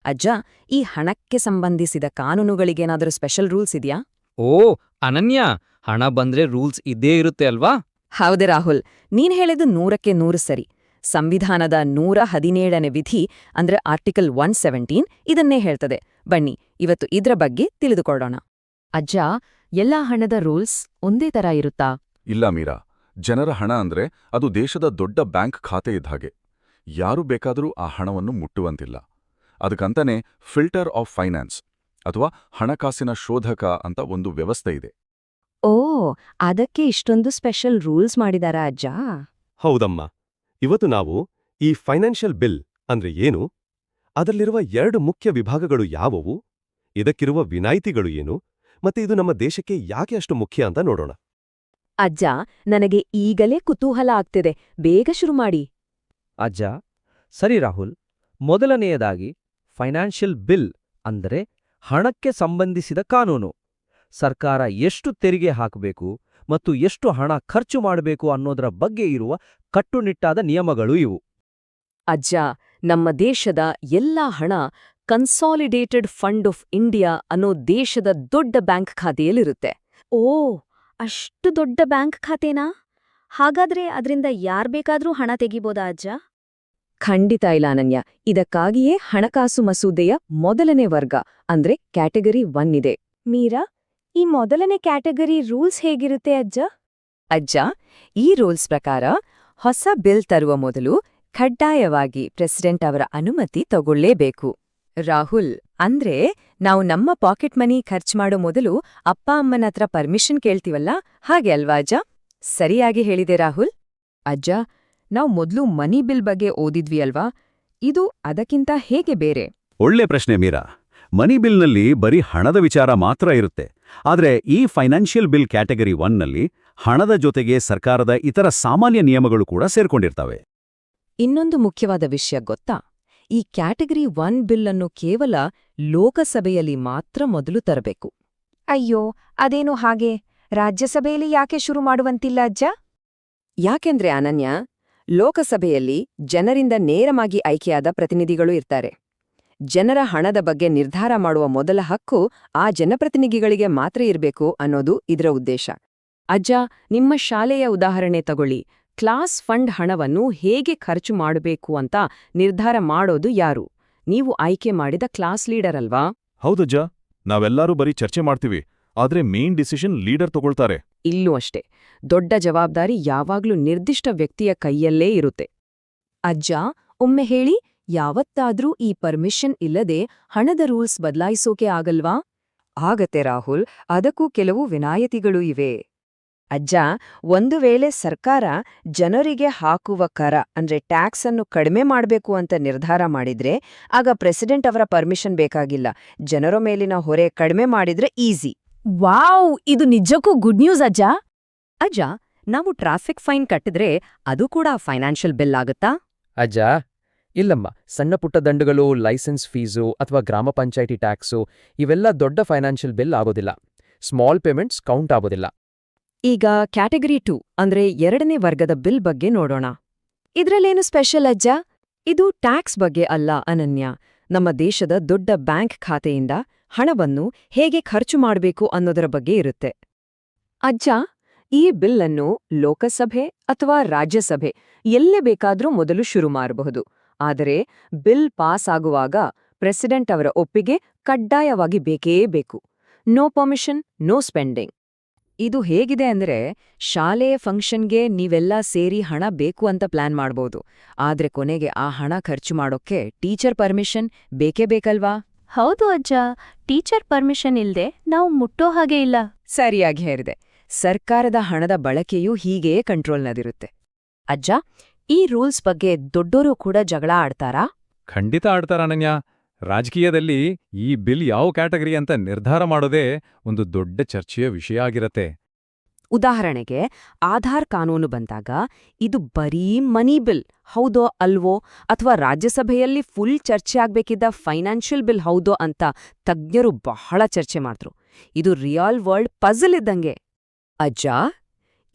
ಅಜ್ಜ, ಈ ಹಣಕ್ಕೆ ಸಂಬಂಧಿಸಿದ ಕಾನೂನುಗಳಿಗೇನಾದರೂ ಸ್ಪೆಷಲ್ ರೂಲ್ಸ್ ಇದೆಯಾ? ಓ ಅನನ್ಯ, ಹಣ ಬಂದ್ರೆ ರೂಲ್ಸ್ ಇದ್ದೇ ಇರುತ್ತೆ ಅಲ್ವಾ? ಹೌದೇ ರಾಹುಲ್, ನೀನ್ ಹೇಳಿದ್ದು 100ಕ್ಕೆ 100 ಸರಿ. ಸಂವಿಧಾನದ 117ನೇ ವಿಧಿ ಅಂದ್ರೆ ಆರ್ಟಿಕಲ್ 117 ಇದನ್ನೇ ಹೇಳ್ತದೆ. ಬನ್ನಿ ಇವತ್ತು ಇದ್ರ ಬಗ್ಗೆ ತಿಳಿದುಕೊಳ್ಳೋಣ. ಅಜ್ಜ, ಎಲ್ಲಾ ಹಣದ ರೂಲ್ಸ್ ಒಂದೇ ತರ ಇರುತ್ತಾ? ಇಲ್ಲ ಮೀರಾ, ಜನರ ಹಣ ಅಂದ್ರೆ ಅದು ದೇಶದ ದೊಡ್ಡ ಬ್ಯಾಂಕ್ ಖಾತೆ ಇದ್ದ ಹಾಗೆ. ಯಾರು ಬೇಕಾದರೂ ಆ ಹಣವನ್ನು ಮುಟ್ಟುವಂತಿಲ್ಲ. ಅದಕ್ಕಂತಾನೆ ಫಿಲ್ಟರ್ ಆಫ್ ಫೈನಾನ್ಸ್ ಅಥವಾ ಹಣಕಾಸಿನ ಶೋಧಕ ಅಂತ ಒಂದು ವ್ಯವಸ್ಥೆ ಇದೆ. ಓ, ಅದಕ್ಕೆ ಇಷ್ಟೊಂದು ಸ್ಪೆಷಲ್ ರೂಲ್ಸ್ ಮಾಡಿದಾರಾ ಅಜ್ಜ? ಹೌದಮ್ಮ. ಇವತ್ತು ನಾವು ಈ ಫೈನಾನ್ಷಿಯಲ್ ಬಿಲ್ ಅಂದ್ರೆ ಏನು, ಅದರಲ್ಲಿರುವ 2 ಮುಖ್ಯ ವಿಭಾಗಗಳು ಯಾವುವು, ಇದಕ್ಕಿರುವ ವಿನಾಯಿತಿಗಳು ಏನು, ಮತ್ತೆ ಇದು ನಮ್ಮ ದೇಶಕ್ಕೆ ಯಾಕೆ ಅಷ್ಟು ಮುಖ್ಯ ಅಂತ ನೋಡೋಣ. ಅಜ್ಜ, ನನಗೆ ಈಗಲೇ ಕುತೂಹಲ ಆಗ್ತಿದೆ. ಬೇಗ ಶುರು ಮಾಡಿ. ಅಜ್ಜ, ಸರಿ ರಾಹುಲ್. ಮೊದಲನೆಯದಾಗಿ ಫೈನಾನ್ಷಿಯಲ್ ಬಿಲ್ ಅಂದರೆ ಹಣಕ್ಕೆ ಸಂಬಂಧಿಸಿದ ಕಾನೂನು. ಸರ್ಕಾರ ಎಷ್ಟು ತೆರಿಗೆ ಹಾಕಬೇಕು ಮತ್ತು ಎಷ್ಟು ಹಣ ಖರ್ಚು ಮಾಡಬೇಕು ಅನ್ನೋದರ ಬಗ್ಗೆ ಇರುವ ಕಟ್ಟುನಿಟ್ಟಾದ ನಿಯಮಗಳು ಇವು. ಅಜ್ಜ, ನಮ್ಮ ದೇಶದ ಎಲ್ಲಾ ಹಣ ಕನ್ಸಾಲಿಡೇಟೆಡ್ ಫಂಡ್ ಆಫ್ ಇಂಡಿಯಾ ಅನ್ನೋ ದೇಶದ ದೊಡ್ಡ ಬ್ಯಾಂಕ್ ಖಾತೆಯಲ್ಲಿರುತ್ತೆ. ಓ, ಅಷ್ಟು ದೊಡ್ಡ ಬ್ಯಾಂಕ್ ಖಾತೆನಾ? ಹಾಗಾದ್ರೆ ಅದರಿಂದ ಯಾರ್ ಬೇಕಾದ್ರೂ ಹಣ ತೆಗಿಬೋದಾ ಅಜ್ಜ? ಖಂಡಿತ ಇಲ್ಲ ಅನನ್ಯ. ಇದಕ್ಕಾಗಿಯೇ ಹಣಕಾಸು ಮಸೂದೆಯ ಮೊದಲನೇ ವರ್ಗ ಅಂದ್ರೆ ಕ್ಯಾಟಗರಿ 1 ಇದೆ. ಮೀರಾ, ಈ ಮೊದಲನೇ ಕ್ಯಾಟಗರಿ ರೂಲ್ಸ್ ಹೇಗಿರುತ್ತೆ ಅಜ್ಜ? ಅಜ್ಜ, ಈ ರೂಲ್ಸ್ ಪ್ರಕಾರ ಹೊಸ ಬಿಲ್ ತರುವ ಮೊದಲು ಕಡ್ಡಾಯವಾಗಿ ಪ್ರೆಸಿಡೆಂಟ್ ಅವರ ಅನುಮತಿ ತಗೊಳ್ಳೇಬೇಕು. ರಾಹುಲ್, ಅಂದ್ರೆ ನಾವು ನಮ್ಮ ಪಾಕೆಟ್ ಮನಿ ಖರ್ಚು ಮಾಡೋ ಮೊದಲು ಅಪ್ಪ ಅಮ್ಮನತ್ರ ಪರ್ಮಿಷನ್ ಕೇಳ್ತೀವಲ್ಲ, ಹಾಗೆ ಅಲ್ವಾ ಅಜ್ಜ? ಸರಿಯಾಗಿ ಹೇಳಿದೆ ರಾಹುಲ್. ಅಜ್ಜ, ನಾವು ಮೊದಲು ಮನಿ ಬಿಲ್ ಬಗ್ಗೆ ಓದಿದ್ವಿ ಅಲ್ವಾ? ಇದು ಅದಕ್ಕಿಂತ ಹೇಗೆ ಬೇರೆ? ಒಳ್ಳೆ ಪ್ರಶ್ನೆ ಮೀರಾ. ಮನಿ ಬಿಲ್ನಲ್ಲಿ ಬರೀ ಹಣದ ವಿಚಾರ ಮಾತ್ರ ಇರುತ್ತೆ. ಆದ್ರೆ ಈ ಫೈನಾನ್ಷಿಯಲ್ ಬಿಲ್ ಕ್ಯಾಟಗರಿ 1ನಲ್ಲಿ ಹಣದ ಜೊತೆಗೆ ಸರ್ಕಾರದ ಇತರ ಸಾಮಾನ್ಯ ನಿಯಮಗಳು ಕೂಡ ಸೇರ್ಕೊಂಡಿರ್ತವೆ. ಇನ್ನೊಂದು ಮುಖ್ಯವಾದ ವಿಷಯ ಗೊತ್ತಾ? ಈ ಕ್ಯಾಟಗರಿ 1 ಬಿಲ್ ಅನ್ನು ಕೇವಲ ಲೋಕಸಭೆಯಲ್ಲಿ ಮಾತ್ರ ಮೊದಲು ತರಬೇಕು. ಅಯ್ಯೋ, ಅದೇನು ಹಾಗೆ? ರಾಜ್ಯಸಭೆಯಲ್ಲಿ ಯಾಕೆ ಶುರು ಮಾಡುವಂತಿಲ್ಲ ಅಜ್ಜ? ಯಾಕೆಂದ್ರೆ ಅನನ್ಯ, ಲೋಕಸಭೆಯಲ್ಲಿ ಜನರಿಂದ ನೇರವಾಗಿ ಆಯ್ಕೆಯಾದ ಪ್ರತಿನಿಧಿಗಳು ಇರ್ತಾರೆ. ಜನರ ಹಣದ ಬಗ್ಗೆ ನಿರ್ಧಾರ ಮಾಡುವ ಮೊದಲ ಹಕ್ಕು ಆ ಜನಪ್ರತಿನಿಧಿಗಳಿಗೆ ಮಾತ್ರ ಇರಬೇಕು ಅನ್ನೋದು ಇದರ ಉದ್ದೇಶ. ಅಜ್ಜ, ನಿಮ್ಮ ಶಾಲೆಯ ಉದಾಹರಣೆ ತಗೊಳ್ಳಿ. ಕ್ಲಾಸ್ ಫಂಡ್ ಹಣವನ್ನು ಹೇಗೆ ಖರ್ಚು ಮಾಡಬೇಕು ಅಂತ ನಿರ್ಧಾರ ಮಾಡೋದು ಯಾರು? ನೀವು ಆಯ್ಕೆ ಮಾಡಿದ ಕ್ಲಾಸ್ ಲೀಡರ್ ಅಲ್ವಾ? ಹೌದಜ್ಜ, ನಾವೆಲ್ಲರೂ ಬರೀ ಚರ್ಚೆ ಮಾಡ್ತೀವಿ, ಆದ್ರೆ ಮೇನ್ ಡಿಸಿಷನ್ ಲೀಡರ್ ತಗೊಳ್ತಾರೆ. ಇಲ್ಲೂ ಅಷ್ಟೇ, ದೊಡ್ಡ ಜವಾಬ್ದಾರಿ ಯಾವಾಗ್ಲೂ ನಿರ್ದಿಷ್ಟ ವ್ಯಕ್ತಿಯ ಕೈಯಲ್ಲೇ ಇರುತ್ತೆ. ಅಜ್ಜ, ಒಮ್ಮೆ ಹೇಳಿ, ಯಾವತ್ತಾದ್ರೂ ಈ ಪರ್ಮಿಷನ್ ಇಲ್ಲದೆ ಹಣದ ರೂಲ್ಸ್ ಬದಲಾಯಿಸೋಕೆ ಆಗಲ್ವಾ? ಆಗತ್ತೆ ರಾಹುಲ್, ಅದಕ್ಕೂ ಕೆಲವು ವಿನಾಯಿತಿಗಳು ಇವೆ. ಅಜ್ಜ, ಒಂದು ವೇಳೆ ಸರ್ಕಾರ ಜನರಿಗೆ ಹಾಕುವ ಕರ ಅಂದ್ರೆ ಟ್ಯಾಕ್ಸ್ ಅನ್ನು ಕಡಿಮೆ ಮಾಡಬೇಕು ಅಂತ ನಿರ್ಧಾರ ಮಾಡಿದ್ರೆ ಆಗ ಪ್ರೆಸಿಡೆಂಟ್ ಅವರ ಪರ್ಮಿಷನ್ ಬೇಕಾಗಿಲ್ಲ. ಜನರ ಮೇಲಿನ ಹೊರೆ ಕಡಿಮೆ ಮಾಡಿದ್ರೆ ಈಸಿ. ವಾವ್, ಇದು ನಿಜಕ್ಕೂ ಗುಡ್ ನ್ಯೂಸ್ ಅಜ್ಜ. ಅಜ್ಜ, ನಾವು ಟ್ರಾಫಿಕ್ ಫೈನ್ ಕಟ್ಟಿದ್ರೆ ಅದು ಕೂಡ ಫೈನಾನ್ಷಿಯಲ್ ಬಿಲ್ ಆಗುತ್ತಾ? ಅಜ್ಜ, ಇಲ್ಲಮ್ಮ. ಸಣ್ಣ ಪುಟ್ಟ ದಂಡಗಳು, ಲೈಸೆನ್ಸ್ ಫೀಸು ಅಥವಾ ಗ್ರಾಮ ಪಂಚಾಯಿತಿ ಟ್ಯಾಕ್ಸು ಇವೆಲ್ಲ ದೊಡ್ಡ ಫೈನಾನ್ಷಿಯಲ್ ಬಿಲ್ ಆಗೋದಿಲ್ಲ. ಸ್ಮಾಲ್ ಪೇಮೆಂಟ್ಸ್ ಕೌಂಟ್ ಆಗೋದಿಲ್ಲ. ಈಗ ಕ್ಯಾಟಗರಿ 2 ಅಂದ್ರೆ 2ನೇ ವರ್ಗದ ಬಿಲ್ ಬಗ್ಗೆ ನೋಡೋಣ. ಇದ್ರಲ್ಲೇನು ಸ್ಪೆಷಲ್ ಅಜ್ಜ? ಇದು ಟ್ಯಾಕ್ಸ್ ಬಗ್ಗೆ ಅಲ್ಲ ಅನನ್ಯ. ನಮ್ಮ ದೇಶದ ದೊಡ್ಡ ಬ್ಯಾಂಕ್ ಖಾತೆಯಿಂದ ಹಣವನ್ನು ಹೇಗೆ ಖರ್ಚು ಮಾಡಬೇಕು ಅನ್ನೋದರ ಬಗ್ಗೆ ಇರುತ್ತೆ. ಅಜ್ಜ, ಈ ಬಿಲ್ ಅನ್ನು ಲೋಕಸಭೆ ಅಥವಾ ರಾಜ್ಯಸಭೆ ಎಲ್ಲೇ ಬೇಕಾದ್ರೂ ಮೊದಲು ಶುರು ಮಾಡಬಹುದು. ಆದರೆ ಬಿಲ್ ಪಾಸ್ ಆಗುವಾಗ ಪ್ರೆಸಿಡೆಂಟ್ ಅವರ ಒಪ್ಪಿಗೆ ಕಡ್ಡಾಯವಾಗಿ ಬೇಕೇ ಬೇಕು. No permission, no spending. ಇದು ಹೇಗಿದೆ ಅಂದ್ರೆ, ಶಾಲೆಯ ಫಂಕ್ಷನ್ಗೆ ನೀವೆಲ್ಲ ಸೇರಿ ಹಣ ಬೇಕು ಅಂತ ಪ್ಲಾನ್ ಮಾಡ್ಬೋದು. ಆದ್ರೆ ಕೊನೆಗೆ ಆ ಹಣ ಖರ್ಚು ಮಾಡೋಕ್ಕೆ ಟೀಚರ್ ಪರ್ಮಿಷನ್ ಬೇಕೇ ಬೇಕಲ್ವಾ? ಹೌದು ಅಜ್ಜ, ಟೀಚರ್ ಪರ್ಮಿಷನ್ ಇಲ್ದೆ ನಾವು ಮುಟ್ಟೋ ಹಾಗೆ ಇಲ್ಲ. ಸರಿಯಾಗಿ ಹೇಳಿದೆ. ಸರ್ಕಾರದ ಹಣದ ಬಳಕೆಯೂ ಹೀಗೇ ಕಂಟ್ರೋಲ್ನದಿರುತ್ತೆ. ಅಜ್ಜ, ಈ ರೂಲ್ಸ್ ಬಗ್ಗೆ ದೊಡ್ಡೋರು ಕೂಡ ಜಗಳ ಆಡ್ತಾರಾ? ಖಂಡಿತ ಆಡ್ತಾರ ಅನನ್ಯ. ರಾಜಕೀಯದಲ್ಲಿ ಈ ಬಿಲ್ ಯಾವ ಕ್ಯಾಟಗರಿ ಅಂತ ನಿರ್ಧಾರ ಮಾಡೋದೇ ಒಂದು ದೊಡ್ಡ ಚರ್ಚೆಯ ವಿಷಯ ಆಗಿರತ್ತೆ. ಉದಾಹರಣೆಗೆ, ಆಧಾರ್ ಕಾನೂನು ಬಂದಾಗ ಇದು ಬರೀ ಮನಿ ಬಿಲ್ ಹೌದೋ ಅಲ್ವೋ ಅಥವಾ ರಾಜ್ಯಸಭೆಯಲ್ಲಿ ಫುಲ್ ಚರ್ಚೆ ಆಗ್ಬೇಕಿದ್ದ ಫೈನಾನ್ಷಿಯಲ್ ಬಿಲ್ ಹೌದೋ ಅಂತ ತಜ್ಞರು ಬಹಳ ಚರ್ಚೆ ಮಾಡಿದ್ರು. ಇದು ರಿಯಲ್ ವರ್ಲ್ಡ್ ಪಜಲ್ ಇದ್ದಂಗೆ. ಅಜ್ಜ,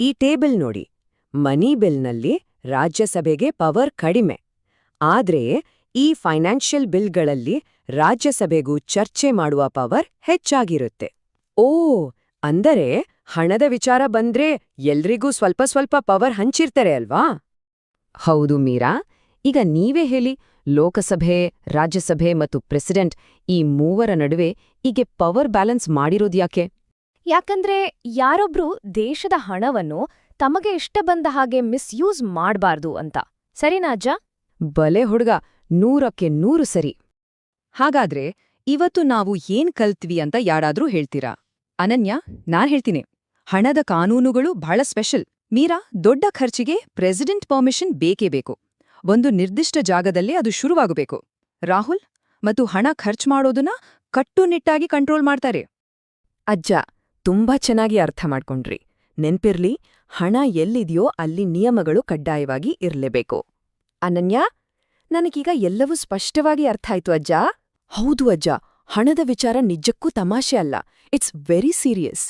ಈ ಟೇಬಲ್ ನೋಡಿ. ಮನಿ ಬಿಲ್ನಲ್ಲಿ ರಾಜ್ಯಸಭೆಗೆ ಪವರ್ ಕಡಿಮೆ. ಆದ್ರೆ ಈ ಫೈನಾನ್ಷಿಯಲ್ ಬಿಲ್ಗಳಲ್ಲಿ ರಾಜ್ಯಸಭೆಗೂ ಚರ್ಚೆ ಮಾಡುವ ಪವರ್ ಹೆಚ್ಚಾಗಿರುತ್ತೆ. ಓ, ಅಂದರೆ ಹಣದ ವಿಚಾರ ಬಂದ್ರೆ ಎಲ್ರಿಗೂ ಸ್ವಲ್ಪ ಸ್ವಲ್ಪ ಪವರ್ ಹಂಚಿರ್ತಾರೆ ಅಲ್ವಾ? ಹೌದು ಮೀರಾ. ಈಗ ನೀವೇ ಹೇಳಿ, ಲೋಕಸಭೆ, ರಾಜ್ಯಸಭೆ ಮತ್ತು ಪ್ರೆಸಿಡೆಂಟ್ ಈ ಮೂವರ ನಡುವೆ ಹೀಗೆ ಪವರ್ ಬ್ಯಾಲೆನ್ಸ್ ಮಾಡಿರೋದ್ಯಾಕೆ? ಯಾಕಂದ್ರೆ ಯಾರೊಬ್ರು ದೇಶದ ಹಣವನ್ನು ತಮಗೆ ಇಷ್ಟ ಬಂದ ಹಾಗೆ ಮಿಸ್ಯೂಸ್ ಮಾಡ್ಬಾರ್ದು ಅಂತ. ಸರಿನಾ ಅಜ್ಜ? ಬಲೆ ಹುಡ್ಗ, 100ಕ್ಕೆ 100 ಸರಿ. ಹಾಗಾದ್ರೆ ಇವತ್ತು ನಾವು ಏನ್ ಕಲ್ತ್ವಿ ಅಂತ ಯಾರಾದ್ರೂ ಹೇಳ್ತೀರಾ? ಅನನ್ಯ, ನಾನ್ ಹೇಳ್ತೀನಿ. ಹಣದ ಕಾನೂನುಗಳು ಬಹಳ ಸ್ಪೆಷಲ್. ಮೀರಾ, ದೊಡ್ಡ ಖರ್ಚಿಗೆ ಪ್ರೆಸಿಡೆಂಟ್ ಪರ್ಮಿಷನ್ ಬೇಕೇ ಬೇಕು. ಒಂದು ನಿರ್ದಿಷ್ಟ ಜಾಗದಲ್ಲೇ ಅದು ಶುರುವಾಗಬೇಕು. ರಾಹುಲ್ ಮತ್ತು ಹಣ ಖರ್ಚು ಮಾಡೋದನ್ನ ಕಟ್ಟುನಿಟ್ಟಾಗಿ ಕಂಟ್ರೋಲ್ ಮಾಡ್ತಾರೆ. ಅಜ್ಜ, ತುಂಬಾ ಚೆನ್ನಾಗಿ ಅರ್ಥ ಮಾಡ್ಕೊಂಡ್ರಿ. ನೆನ್ಪಿರ್ಲಿ, ಹಣ ಎಲ್ಲಿದೆಯೋ ಅಲ್ಲಿ ನಿಯಮಗಳು ಕಡ್ಡಾಯವಾಗಿ ಇರ್ಲೇಬೇಕು. ಅನನ್ಯ, ನನಗೀಗ ಎಲ್ಲವೂ ಸ್ಪಷ್ಟವಾಗಿ ಅರ್ಥ ಆಯ್ತು ಅಜ್ಜ. ಹೌದು ಅಜ್ಜ, ಹಣದ ವಿಚಾರ ನಿಜಕ್ಕೂ ತಮಾಷೆ ಅಲ್ಲ. It's very serious.